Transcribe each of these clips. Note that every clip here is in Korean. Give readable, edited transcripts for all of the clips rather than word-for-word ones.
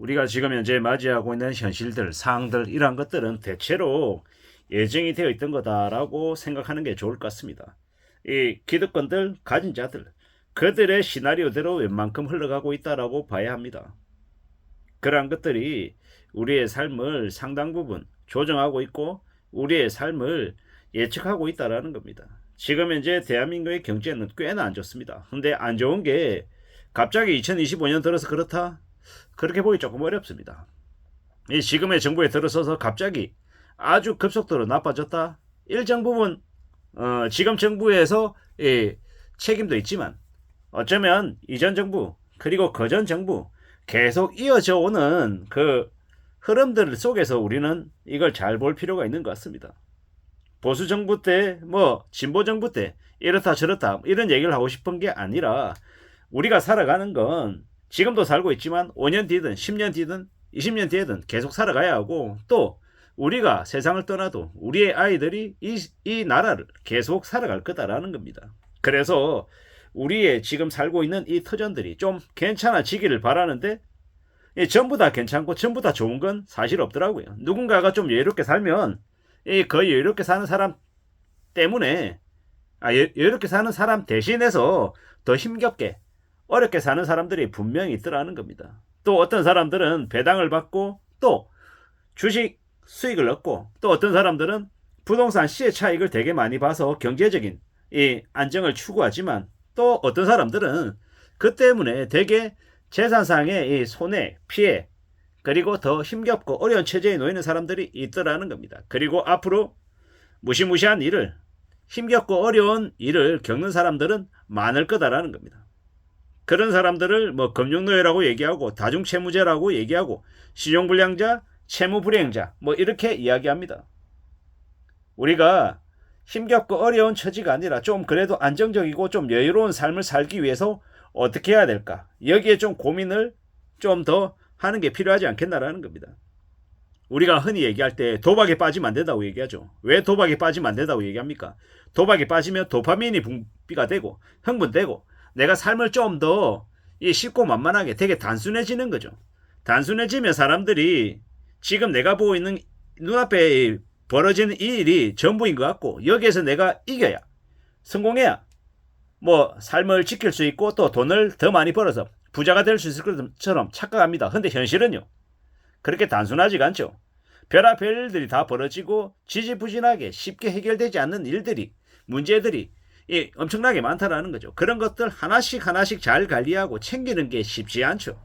우리가 지금 현재 맞이하고 있는 현실들, 상황들 이러한 것들은 대체로 예정이 되어 있던 거다라고 생각하는 게 좋을 것 같습니다. 이 기득권들, 가진 자들, 그들의 시나리오대로 웬만큼 흘러가고 있다라고 봐야 합니다. 그러한 것들이 우리의 삶을 상당 부분 조정하고 있고 우리의 삶을 예측하고 있다라는 겁니다. 지금 현재 대한민국의 경제는 꽤나 안 좋습니다. 근데 안 좋은 게 갑자기 2025년 들어서 그렇다? 그렇게 보기 조금 어렵습니다. 이 지금의 정부에 들어서서 갑자기 아주 급속도로 나빠졌다? 일정 부분 지금 정부에서 책임도 있지만 어쩌면 이전 정부 그리고 그전 정부 계속 이어져 오는 그 흐름들 속에서 우리는 이걸 잘 볼 필요가 있는 것 같습니다. 보수 정부 때, 진보 정부 때 이렇다 저렇다 이런 얘기를 하고 싶은 게 아니라 우리가 살아가는 건 지금도 살고 있지만 5년 뒤든 10년 뒤든 20년 뒤에든 계속 살아가야 하고 또 우리가 세상을 떠나도 우리의 아이들이 이 나라를 계속 살아갈 거다라는 겁니다. 그래서 우리의 지금 살고 있는 이 터전들이 좀 괜찮아지기를 바라는데 전부 다 괜찮고 전부 다 좋은 건 사실 없더라고요. 누군가가 좀 여유롭게 살면 그 여유롭게 사는 사람 때문에 여유롭게 사는 사람 대신해서 더 힘겹게 어렵게 사는 사람들이 분명히 있더라는 겁니다. 또 어떤 사람들은 배당을 받고 또 주식 수익을 얻고 또 어떤 사람들은 부동산 시세 차익을 되게 많이 봐서 경제적인 이 안정을 추구하지만 또 어떤 사람들은 그 때문에 되게 재산상의 이 손해, 피해 그리고 더 힘겹고 어려운 처지에 놓이는 사람들이 있더라는 겁니다. 그리고 앞으로 무시무시한 일을 힘겹고 어려운 일을 겪는 사람들은 많을 거다라는 겁니다. 그런 사람들을 금융노예라고 얘기하고 다중채무자라고 얘기하고 신용불량자, 채무불이행자 이렇게 이야기합니다. 우리가 힘겹고 어려운 처지가 아니라 좀 그래도 안정적이고 좀 여유로운 삶을 살기 위해서 어떻게 해야 될까? 여기에 좀 고민을 좀 더 하는 게 필요하지 않겠나라는 겁니다. 우리가 흔히 얘기할 때 도박에 빠지면 안 된다고 얘기하죠. 왜 도박에 빠지면 안 된다고 얘기합니까? 도박에 빠지면 도파민이 분비가 되고 흥분되고 내가 삶을 좀 더 쉽고 만만하게 되게 단순해지는 거죠. 단순해지면 사람들이 지금 내가 보고 있는 눈앞에 벌어지는 이 일이 전부인 것 같고 여기에서 내가 이겨야 성공해야 삶을 지킬 수 있고 또 돈을 더 많이 벌어서 부자가 될 수 있을 것처럼 착각합니다. 근데 현실은요. 그렇게 단순하지가 않죠. 별의별 일들이 다 벌어지고 지지부진하게 쉽게 해결되지 않는 일들이 문제들이 엄청나게 많다라는 거죠. 그런 것들 하나씩 하나씩 잘 관리하고 챙기는 게 쉽지 않죠.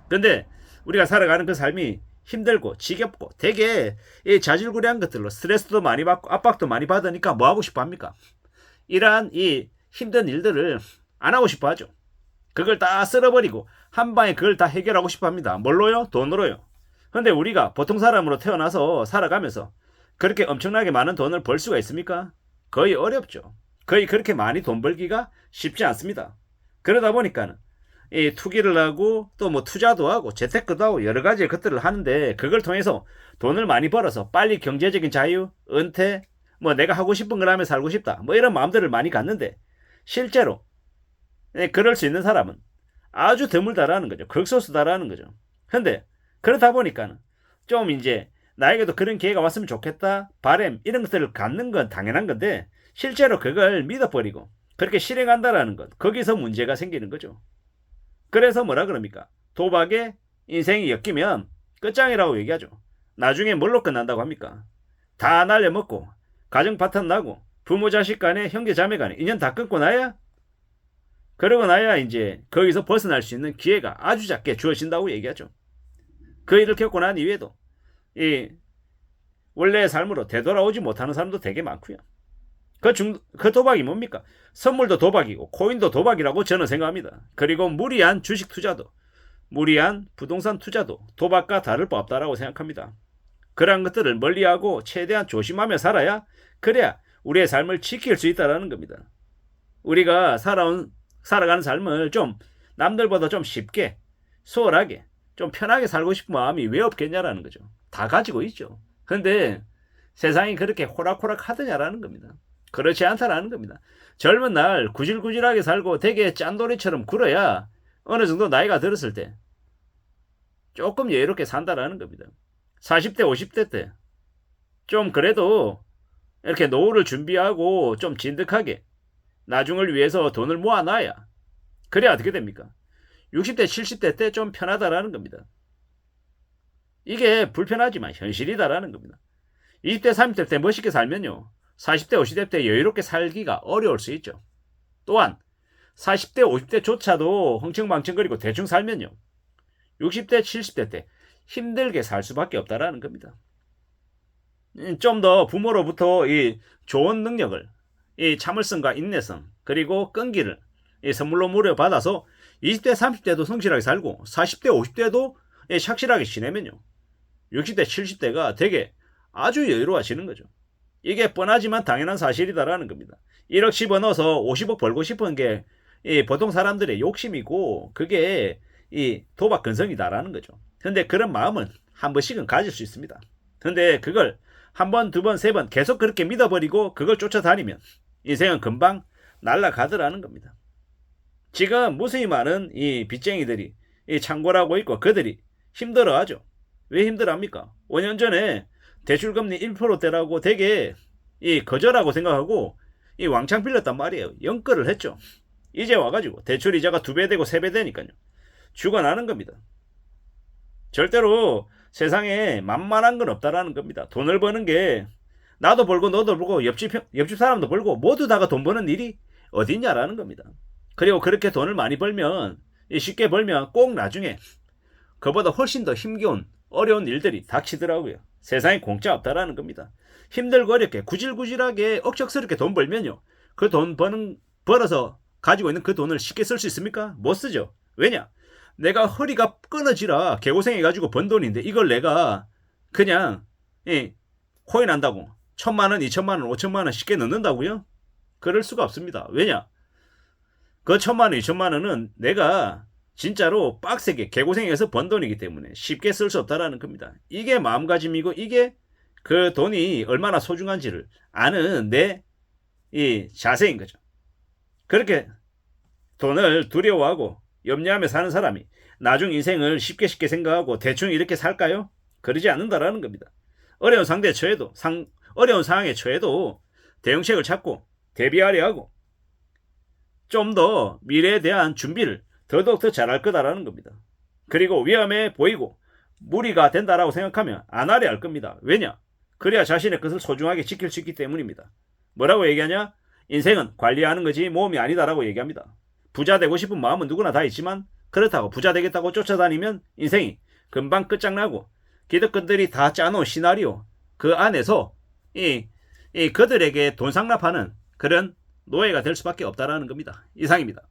근데 우리가 살아가는 그 삶이 힘들고 지겹고 되게 자질구레한 것들로 스트레스도 많이 받고 압박도 많이 받으니까 뭐 하고 싶어 합니까? 이러한 이 힘든 일들을 안 하고 싶어 하죠. 그걸 다 쓸어버리고 한 방에 그걸 다 해결하고 싶어 합니다. 뭘로요? 돈으로요. 근데 우리가 보통 사람으로 태어나서 살아가면서 그렇게 엄청나게 많은 돈을 벌 수가 있습니까? 거의 어렵죠. 거의 그렇게 많이 돈 벌기가 쉽지 않습니다. 그러다 보니까는 투기를 하고 또 투자도 하고 재테크도 하고 여러 가지 것들을 하는데 그걸 통해서 돈을 많이 벌어서 빨리 경제적인 자유, 은퇴, 내가 하고 싶은 걸 하며 살고 싶다. 이런 마음들을 많이 갖는데 실제로 그럴 수 있는 사람은 아주 드물다라는 거죠. 극소수다라는 거죠. 근데 그렇다 보니까 좀 이제 나에게도 그런 기회가 왔으면 좋겠다. 바램 이런 것들을 갖는 건 당연한 건데 실제로 그걸 믿어버리고 그렇게 실행한다라는 것. 거기서 문제가 생기는 거죠. 그래서 뭐라 그럽니까? 도박에 인생이 엮이면 끝장이라고 얘기하죠. 나중에 뭘로 끝난다고 합니까? 다 날려먹고 가정 파탄 나고 부모 자식 간에 형제 자매 간에 인연 다 끊고 나야 그러고 나야 이제 거기서 벗어날 수 있는 기회가 아주 작게 주어진다고 얘기하죠. 그 일을 겪고 난 이후에도 원래의 삶으로 되돌아오지 못하는 사람도 되게 많고요. 그 도박이 뭡니까? 선물도 도박이고 코인도 도박이라고 저는 생각합니다. 그리고 무리한 주식 투자도 무리한 부동산 투자도 도박과 다를 바 없다라고 생각합니다. 그러한 것들을 멀리하고 최대한 조심하며 살아야 그래야 우리의 삶을 지킬 수 있다는 겁니다. 우리가 살아가는 삶을 좀 남들보다 좀 쉽게 수월하게 좀 편하게 살고 싶은 마음이 왜 없겠냐라는 거죠. 다 가지고 있죠. 근데 세상이 그렇게 호락호락 하더냐라는 겁니다. 그렇지 않다라는 겁니다. 젊은 날 구질구질하게 살고 되게 짠돌이처럼 굴어야 어느 정도 나이가 들었을 때 조금 여유롭게 산다라는 겁니다. 40대, 50대 때 좀 그래도 이렇게 노후를 준비하고 좀 진득하게 나중을 위해서 돈을 모아놔야 그래야 어떻게 됩니까? 60대, 70대 때 좀 편하다라는 겁니다. 이게 불편하지만 현실이다라는 겁니다. 20대, 30대 때 멋있게 살면요. 40대, 50대 때 여유롭게 살기가 어려울 수 있죠. 또한 40대, 50대조차도 흥청망청거리고 대충 살면요. 60대, 70대 때 힘들게 살 수밖에 없다라는 겁니다. 좀 더 부모로부터 이 좋은 능력을, 이 참을성과 인내성, 그리고 끈기를 이 선물로 물려받아서 20대, 30대도 성실하게 살고 40대, 50대도 착실하게 지내면요. 60대, 70대가 되게 아주 여유로워지는 거죠. 이게 뻔하지만 당연한 사실이다라는 겁니다. 1억 10원 넣어서 50억 벌고 싶은 게 보통 사람들의 욕심이고 그게 이 도박 근성이다라는 거죠. 근데 그런 마음은 한 번씩은 가질 수 있습니다. 근데 그걸 한 번, 두 번, 세 번 계속 그렇게 믿어버리고 그걸 쫓아다니면 인생은 금방 날아가더라는 겁니다. 지금 무수히 많은 이 빚쟁이들이 창궐하고 있고 그들이 힘들어하죠. 왜 힘들어합니까? 5년 전에 대출금리 1%대라고 되게 거저라고 생각하고 왕창 빌렸단 말이에요. 연끌을 했죠. 이제 와가지고 대출 이자가 2배 되고 3배 되니까요. 죽어나는 겁니다. 절대로 세상에 만만한 건 없다라는 겁니다. 돈을 버는 게 나도 벌고 너도 벌고 옆집 사람도 벌고 모두 다가 돈 버는 일이 어딨냐라는 겁니다. 그리고 그렇게 돈을 많이 벌면 쉽게 벌면 꼭 나중에 그보다 훨씬 더 힘겨운 어려운 일들이 닥치더라고요. 세상에 공짜 없다라는 겁니다. 힘들고 어렵게 구질구질하게 억척스럽게 돈 벌면요. 그 돈 벌어서 가지고 있는 그 돈을 쉽게 쓸 수 있습니까? 못 쓰죠. 왜냐? 내가 허리가 끊어지라 개고생해가지고 번 돈인데 이걸 내가 그냥 코인 한다고 1,000만원, 2,000만원, 5,000만원 쉽게 넣는다고요? 그럴 수가 없습니다. 왜냐? 그 1,000만원, 2,000만원은 내가 진짜로 빡세게 개고생해서 번 돈이기 때문에 쉽게 쓸 수 없다라는 겁니다. 이게 마음가짐이고 이게 그 돈이 얼마나 소중한지를 아는 내 이 자세인 거죠. 그렇게 돈을 두려워하고 염려하며 사는 사람이 나중 인생을 쉽게 생각하고 대충 이렇게 살까요? 그러지 않는다라는 겁니다. 어려운 어려운 상황에 처해도 대응책을 찾고 대비하려 하고 좀 더 미래에 대한 준비를 더더욱 더 잘할 거다라는 겁니다. 그리고 위험해 보이고 무리가 된다라고 생각하면 안 하려 할 겁니다. 왜냐? 그래야 자신의 것을 소중하게 지킬 수 있기 때문입니다. 뭐라고 얘기하냐? 인생은 관리하는 거지 모험이 아니다라고 얘기합니다. 부자 되고 싶은 마음은 누구나 다 있지만 그렇다고 부자 되겠다고 쫓아다니면 인생이 금방 끝장나고 기득권들이 다 짜놓은 시나리오 그 안에서 그들에게 돈 상납하는 그런 노예가 될 수밖에 없다라는 겁니다. 이상입니다.